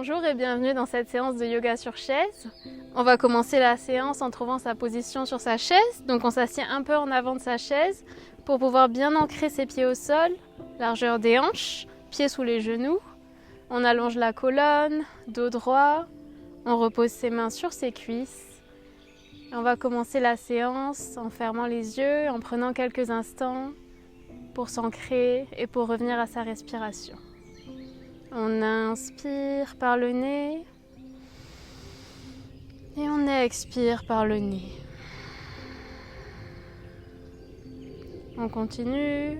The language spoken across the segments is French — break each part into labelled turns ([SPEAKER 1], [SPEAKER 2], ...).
[SPEAKER 1] Bonjour et bienvenue dans cette séance de yoga sur chaise. On va commencer la séance en trouvant sa position sur sa chaise. Donc on s'assied un peu en avant de sa chaise pour pouvoir bien ancrer ses pieds au sol, largeur des hanches, pieds sous les genoux. On allonge la colonne, dos droit, on repose ses mains sur ses cuisses. Et on va commencer la séance en fermant les yeux, en prenant quelques instants pour s'ancrer et pour revenir à sa respiration. On inspire par le nez et on expire par le nez. On continue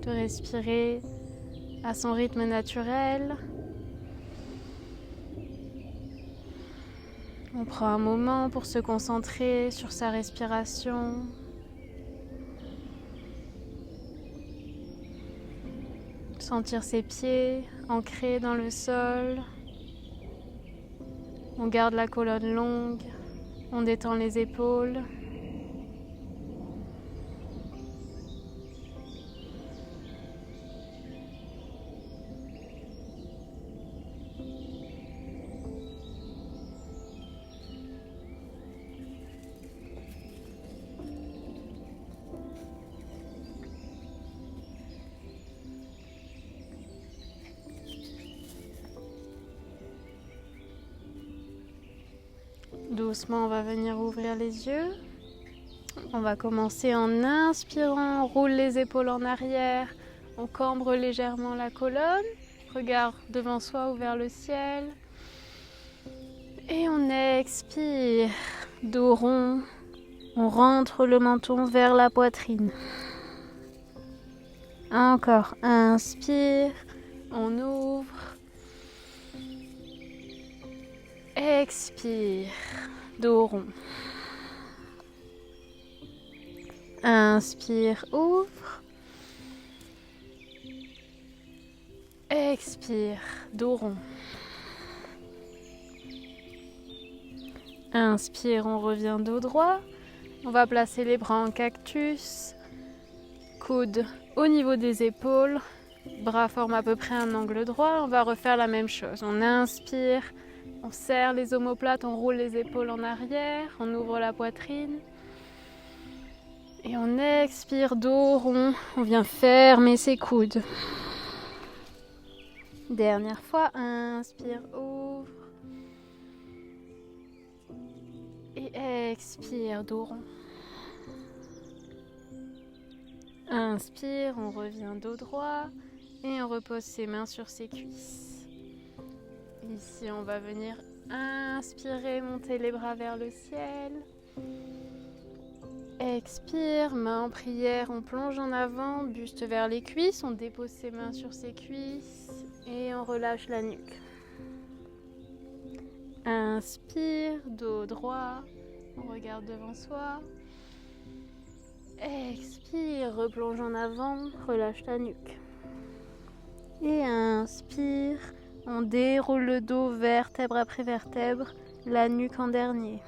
[SPEAKER 1] de respirer à son rythme naturel. On prend un moment pour se concentrer sur sa respiration. Sentir ses pieds ancrés dans le sol. On garde la colonne longue, on détend les épaules. Doucement, on va venir ouvrir les yeux. On va commencer en inspirant, on roule les épaules en arrière, on cambre légèrement la colonne, regard devant soi ou vers le ciel. Et on expire, dos rond, on rentre le menton vers la poitrine. Encore, inspire, on ouvre. Expire, dos rond. Inspire, ouvre. Expire, dos rond. Inspire, on revient dos droit. On va placer les bras en cactus. Coudes au niveau des épaules. Bras forment à peu près un angle droit. On va refaire la même chose. On inspire. On serre les omoplates, on roule les épaules en arrière, on ouvre la poitrine. Et on expire, dos rond, on vient fermer ses coudes. Dernière fois, inspire, ouvre. Et expire, dos rond. Inspire, on revient dos droit et on repose ses mains sur ses cuisses. Ici, on va venir inspirer, monter les bras vers le ciel. Expire, main en prière, on plonge en avant, buste vers les cuisses, on dépose ses mains sur ses cuisses et on relâche la nuque. Inspire, dos droit, on regarde devant soi. Expire, replonge en avant, relâche la nuque. Et inspire. On déroule le dos vertèbre après vertèbre, la nuque en dernier.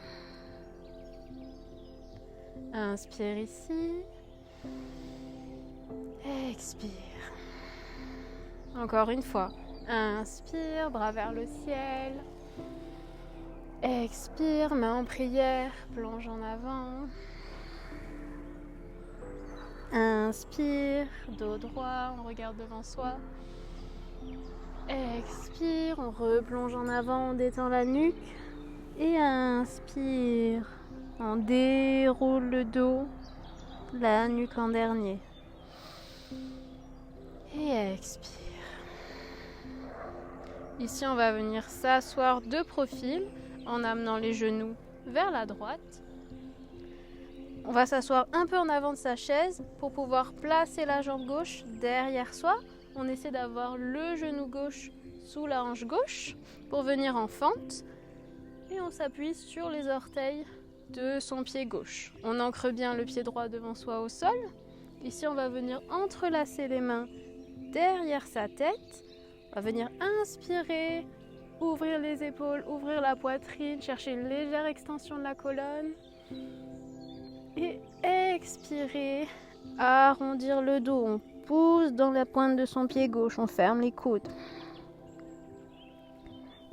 [SPEAKER 1] Inspire ici. Expire. Encore une fois. Inspire, bras vers le ciel. Expire, main en prière, plonge en avant. Inspire, dos droit, on regarde devant soi. Expire, on replonge en avant, on détend la nuque. Et inspire, on déroule le dos, la nuque en dernier. Et expire. Ici, on va venir s'asseoir de profil en amenant les genoux vers la droite. On va s'asseoir un peu en avant de sa chaise pour pouvoir placer la jambe gauche derrière soi. On essaie d'avoir le genou gauche sous la hanche gauche pour venir en fente. Et on s'appuie sur les orteils de son pied gauche. On ancre bien le pied droit devant soi au sol. Ici, on va venir entrelacer les mains derrière sa tête. On va venir inspirer, ouvrir les épaules, ouvrir la poitrine, chercher une légère extension de la colonne. Et expirer, arrondir le dos. On pousse dans la pointe de son pied gauche, on ferme les coudes.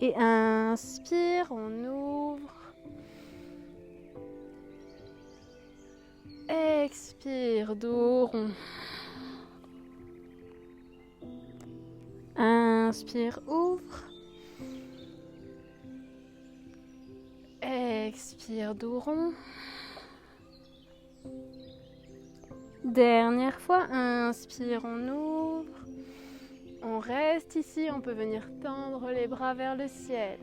[SPEAKER 1] Et inspire, on ouvre. Expire, dos rond. Inspire, ouvre. Expire, dos rond. Dernière fois, inspire, on ouvre. On reste ici, on peut venir tendre les bras vers le ciel.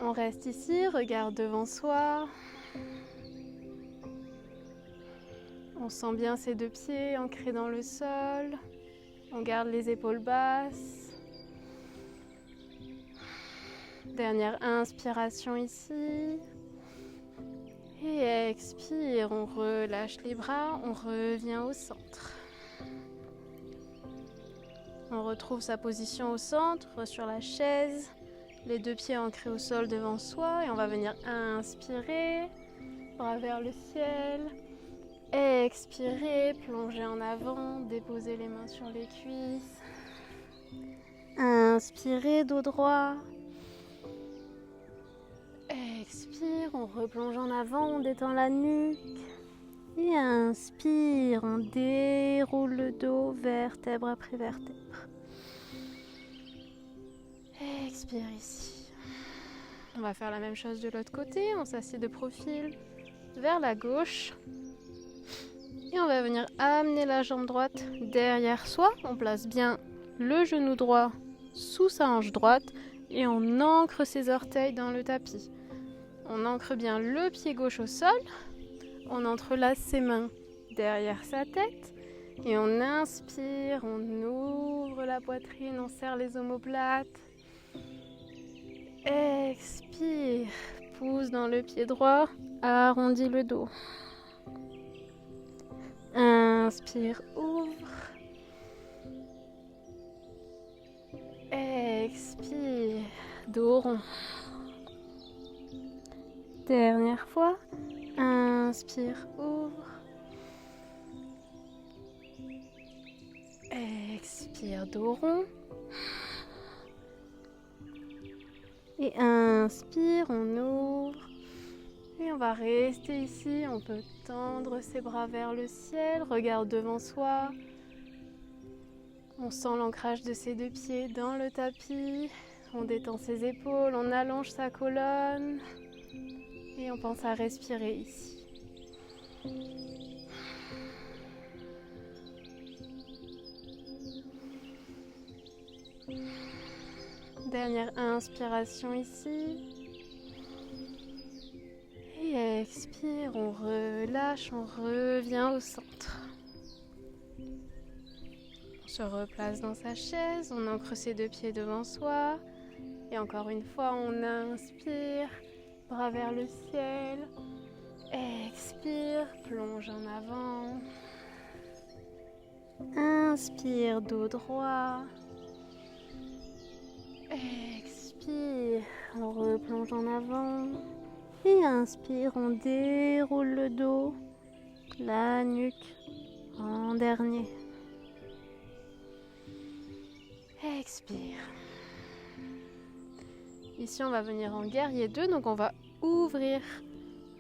[SPEAKER 1] On reste ici, regarde devant soi. On sent bien ses deux pieds ancrés dans le sol. On garde les épaules basses. Dernière inspiration ici. Et expire, on relâche les bras, on revient au centre. On retrouve sa position au centre, sur la chaise. Les deux pieds ancrés au sol devant soi. Et on va venir inspirer, bras vers le ciel. Expirer, plonger en avant, déposer les mains sur les cuisses. Inspirez, dos droit. Expire, on replonge en avant, on détend la nuque. Et inspire, on déroule le dos, vertèbre après vertèbre. Expire ici. On va faire la même chose de l'autre côté, on s'assied de profil vers la gauche. Et on va venir amener la jambe droite derrière soi. On place bien le genou droit sous sa hanche droite et on ancre ses orteils dans le tapis. On ancre bien le pied gauche au sol. On entrelace ses mains derrière sa tête. Et on inspire, on ouvre la poitrine, on serre les omoplates. Expire, pousse dans le pied droit, arrondis le dos. Inspire, ouvre. Expire, dos rond. Dernière fois. Inspire, ouvre. Expire, dos rond. Et inspire, on ouvre. Et on va rester ici, on peut tendre ses bras vers le ciel, regarde devant soi. On sent l'ancrage de ses deux pieds dans le tapis. On détend ses épaules, on allonge sa colonne. Et on pense à respirer ici. Dernière inspiration ici. Et expire, on relâche, on revient au centre. On se replace dans sa chaise, on ancre ses deux pieds devant soi. Et encore une fois, on inspire, bras vers le ciel. Expire, plonge en avant. Inspire, dos droit. Expire, on replonge en avant. Et inspire, on déroule le dos, la nuque en dernier. Expire. Ici, on va venir en guerrier 2, donc on va ouvrir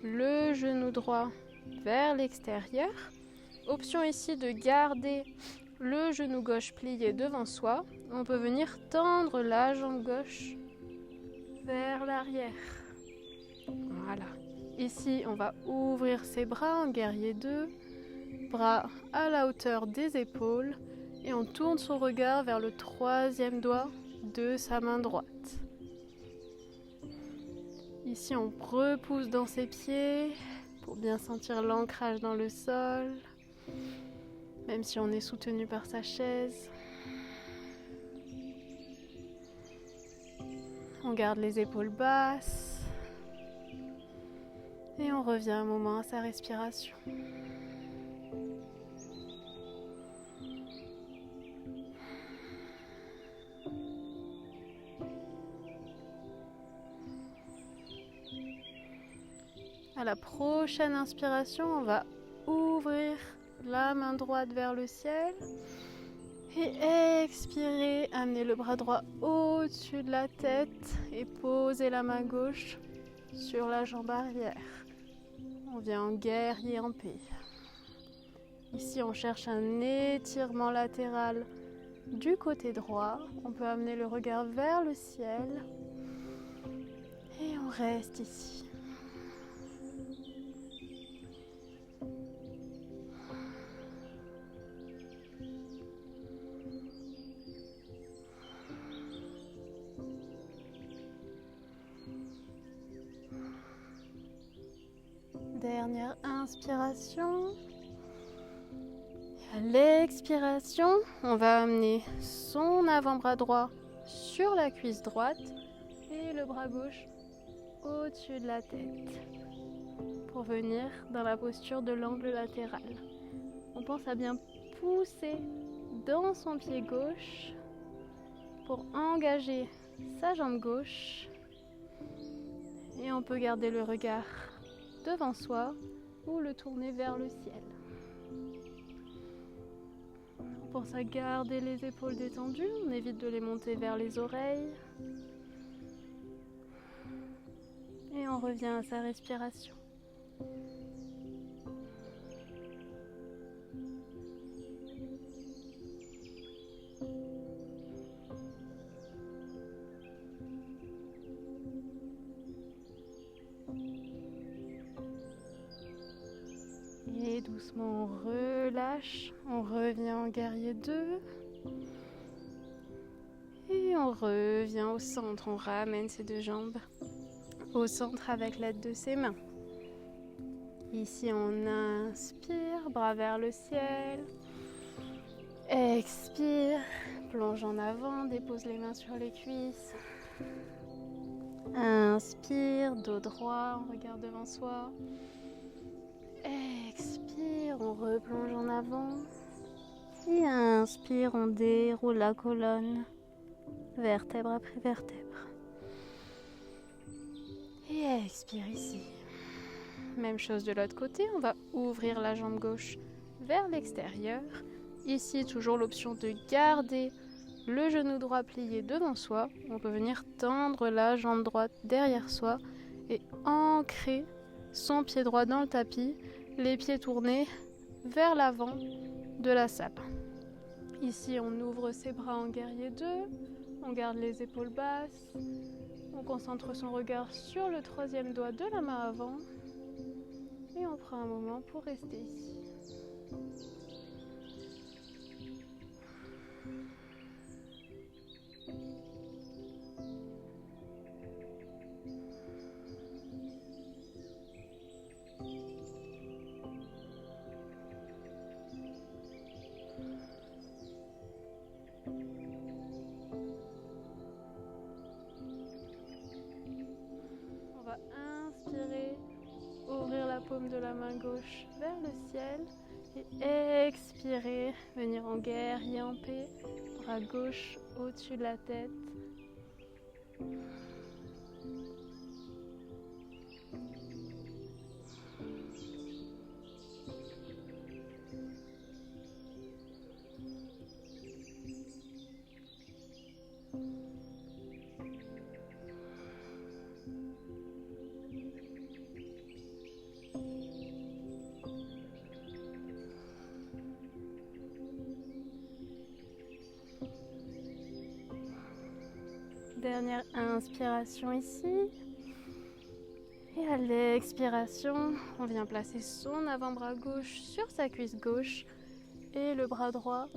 [SPEAKER 1] le genou droit vers l'extérieur. Option ici de garder le genou gauche plié devant soi. On peut venir tendre la jambe gauche vers l'arrière. Voilà. Ici, on va ouvrir ses bras en guerrier 2. Bras à la hauteur des épaules. Et on tourne son regard vers le troisième doigt de sa main droite. Ici, on repousse dans ses pieds pour bien sentir l'ancrage dans le sol, même si on est soutenu par sa chaise. On garde les épaules basses et on revient un moment à sa respiration. À la prochaine inspiration, on va ouvrir la main droite vers le ciel Et expirez, amenez le bras droit au-dessus de la tête et posez la main gauche sur la jambe arrière. On vient en guerrier en paix. Ici, on cherche un étirement latéral du côté droit. On peut amener le regard vers le ciel. Et on reste ici. Dernière inspiration. Et à l'expiration, on va amener son avant-bras droit sur la cuisse droite et le bras gauche au-dessus de la tête pour venir dans la posture de l'angle latéral. On pense à bien pousser dans son pied gauche pour engager sa jambe gauche et on peut garder le regard devant soi ou le tourner vers le ciel. On pense à garder les épaules détendues, on évite de les monter vers les oreilles. Et on revient à sa respiration. Et doucement on relâche, on revient en guerrier 2. Et on revient au centre, on ramène ses deux jambes au centre avec l'aide de ses mains. Ici on inspire, bras vers le ciel. Expire, plonge en avant, dépose les mains sur les cuisses. Inspire, dos droit, on regarde devant soi. Expire, on replonge en avant. Et inspire, on déroule la colonne, vertèbre après vertèbre. Et expire ici. Même chose de l'autre côté, on va ouvrir la jambe gauche vers l'extérieur. Ici, toujours l'option de garder le genou droit plié devant soi. On peut venir tendre la jambe droite derrière soi et ancrer son pied droit dans le tapis, les pieds tournés vers l'avant de la salle. Ici, on ouvre ses bras en guerrier 2, on garde les épaules basses, on concentre son regard sur le troisième doigt de la main avant et on prend un moment pour rester ici. Inspirez, ouvrir la paume de la main gauche vers le ciel et expirez, venir en guerrier en paix, bras gauche au-dessus de la tête. Dernière inspiration ici. Et à l'expiration, on vient placer son avant-bras gauche sur sa cuisse gauche et le bras droit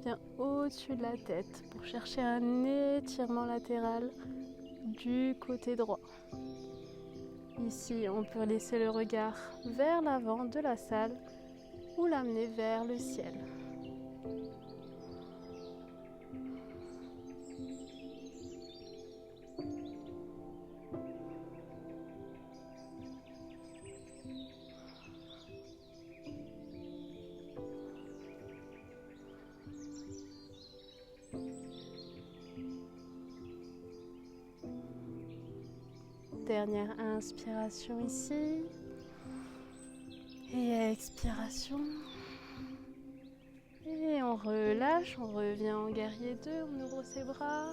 [SPEAKER 1] vient au-dessus de la tête pour chercher un étirement latéral du côté droit. Ici, on peut laisser le regard vers l'avant de la salle ou l'amener vers le ciel. Dernière inspiration ici. Et expiration. Et on relâche, on revient en guerrier 2, on ouvre ses bras.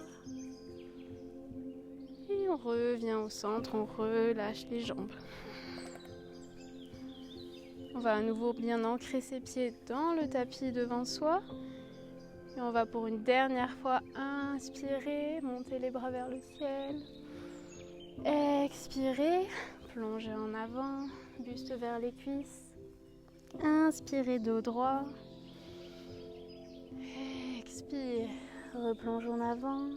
[SPEAKER 1] Et on revient au centre, on relâche les jambes. On va à nouveau bien ancrer ses pieds dans le tapis devant soi. Et on va pour une dernière fois inspirer, monter les bras vers le ciel. Expirer, plonger en avant, buste vers les cuisses. Inspirez dos droit. Expire, replonge en avant.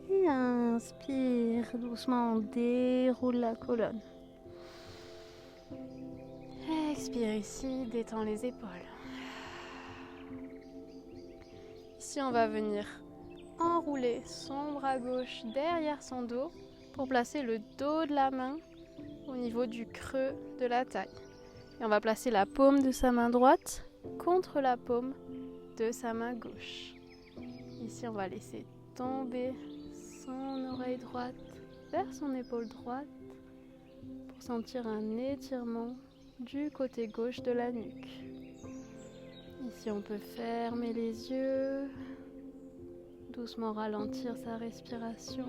[SPEAKER 1] Et inspire, doucement on déroule la colonne. Expire ici, détends les épaules. Ici on va venir enrouler son bras gauche derrière son dos pour placer le dos de la main au niveau du creux de la taille. Et on va placer la paume de sa main droite contre la paume de sa main gauche. Ici on va laisser tomber son oreille droite vers son épaule droite pour sentir un étirement du côté gauche de la nuque. Ici on peut fermer les yeux, doucement ralentir sa respiration.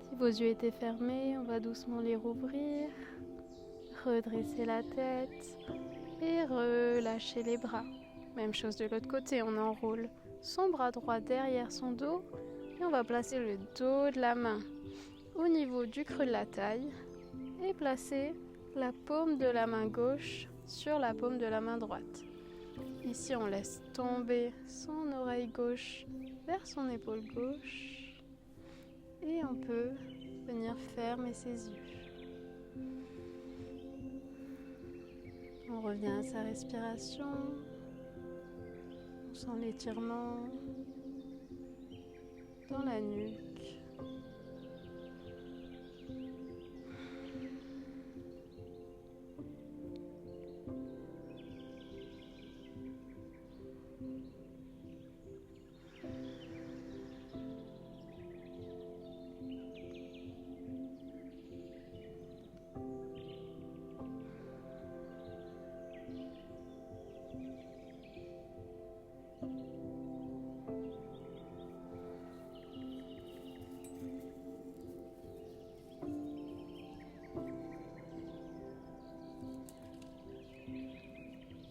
[SPEAKER 1] Si vos yeux étaient fermés, on va doucement les rouvrir, redresser la tête et relâcher les bras. Même chose de l'autre côté, on enroule son bras droit derrière son dos et on va placer le dos de la main au niveau du creux de la taille et placer la paume de la main gauche sur la paume de la main droite. Ici, on laisse tomber son oreille gauche vers son épaule gauche et on peut venir fermer ses yeux. On revient à sa respiration, on sent l'étirement dans la nuque.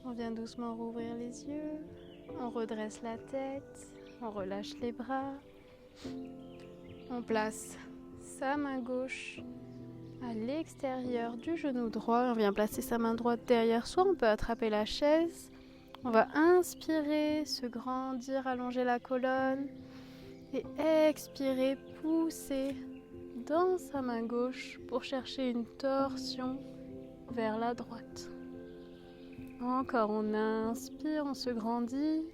[SPEAKER 1] On vient doucement rouvrir les yeux, on redresse la tête, on relâche les bras, on place sa main gauche à l'extérieur du genou droit, on vient placer sa main droite derrière soi, on peut attraper la chaise, on va inspirer, se grandir, allonger la colonne et expirer, pousser dans sa main gauche pour chercher une torsion vers la droite. Encore, on inspire, on se grandit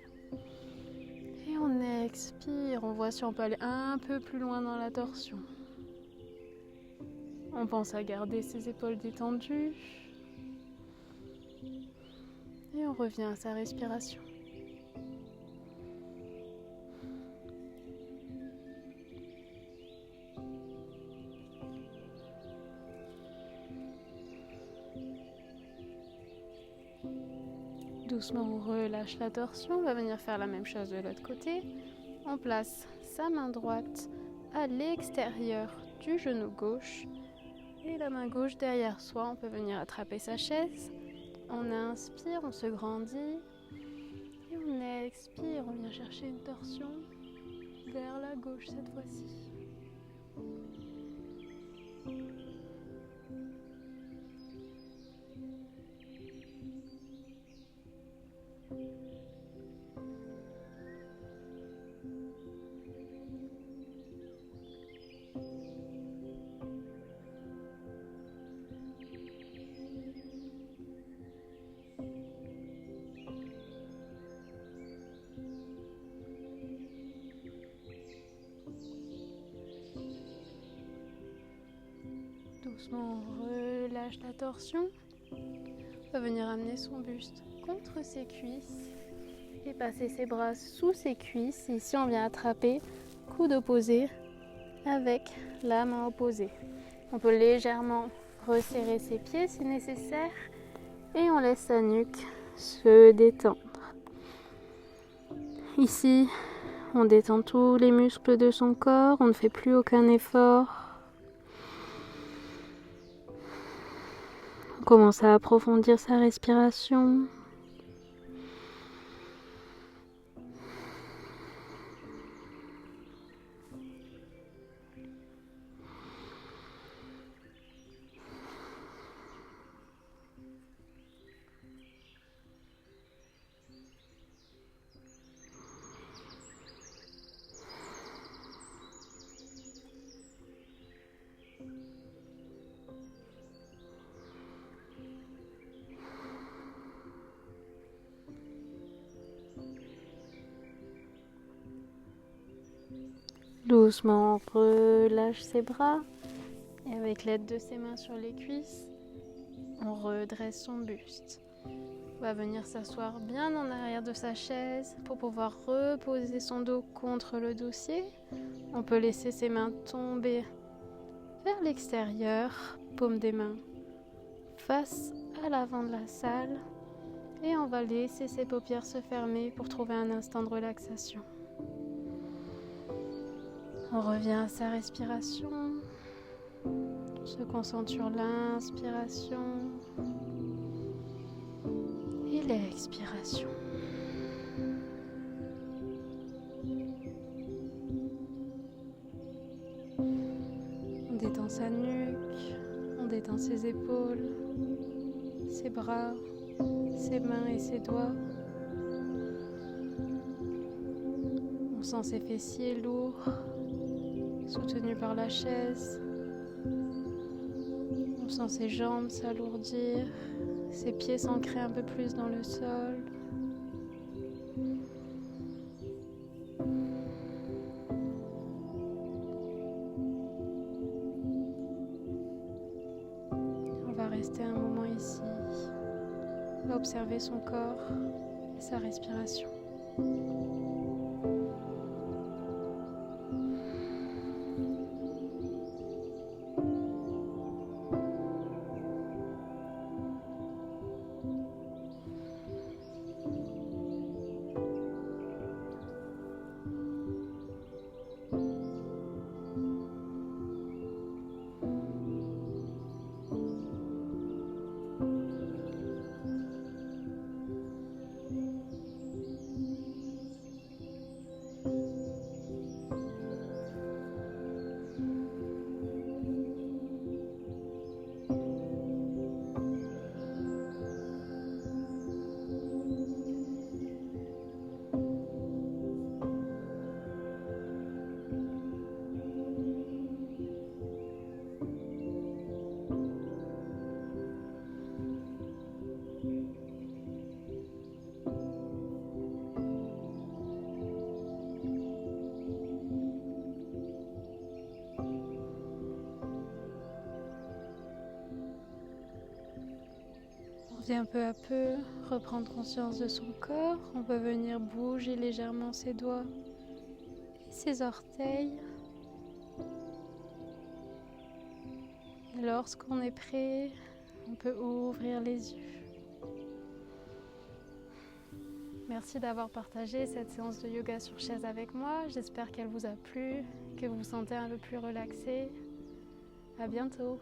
[SPEAKER 1] et on expire. On voit si on peut aller un peu plus loin dans la torsion. On pense à garder ses épaules détendues et on revient à sa respiration. Doucement, on relâche la torsion. On va venir faire la même chose de l'autre côté. On place sa main droite à l'extérieur du genou gauche et la main gauche derrière soi. On peut venir attraper sa chaise. On inspire, on se grandit et on expire. On vient chercher une torsion vers la gauche cette fois-ci. Doucement, on relâche la torsion. On va venir amener son buste contre ses cuisses et passer ses bras sous ses cuisses. Ici, on vient attraper coude opposé avec la main opposée. On peut légèrement resserrer ses pieds si nécessaire et on laisse sa nuque se détendre. Ici, on détend tous les muscles de son corps, on ne fait plus aucun effort. On commence à approfondir sa respiration. Doucement, on relâche ses bras et avec l'aide de ses mains sur les cuisses, on redresse son buste. On va venir s'asseoir bien en arrière de sa chaise pour pouvoir reposer son dos contre le dossier. On peut laisser ses mains tomber vers l'extérieur, paume des mains face à l'avant de la salle et on va laisser ses paupières se fermer pour trouver un instant de relaxation. On revient à sa respiration, on se concentre sur l'inspiration et l'expiration. On détend sa nuque, on détend ses épaules, ses bras, ses mains et ses doigts. On sent ses fessiers lourds, soutenus par la chaise. On sent ses jambes s'alourdir, ses pieds s'ancrer un peu plus dans le sol. On va rester un moment ici, on va observer son corps et sa respiration. Vient peu à peu reprendre conscience de son corps. On peut venir bouger légèrement ses doigts et ses orteils. Et lorsqu'on est prêt, on peut ouvrir les yeux. Merci d'avoir partagé cette séance de yoga sur chaise avec moi. J'espère qu'elle vous a plu, que vous vous sentez un peu plus relaxé. À bientôt.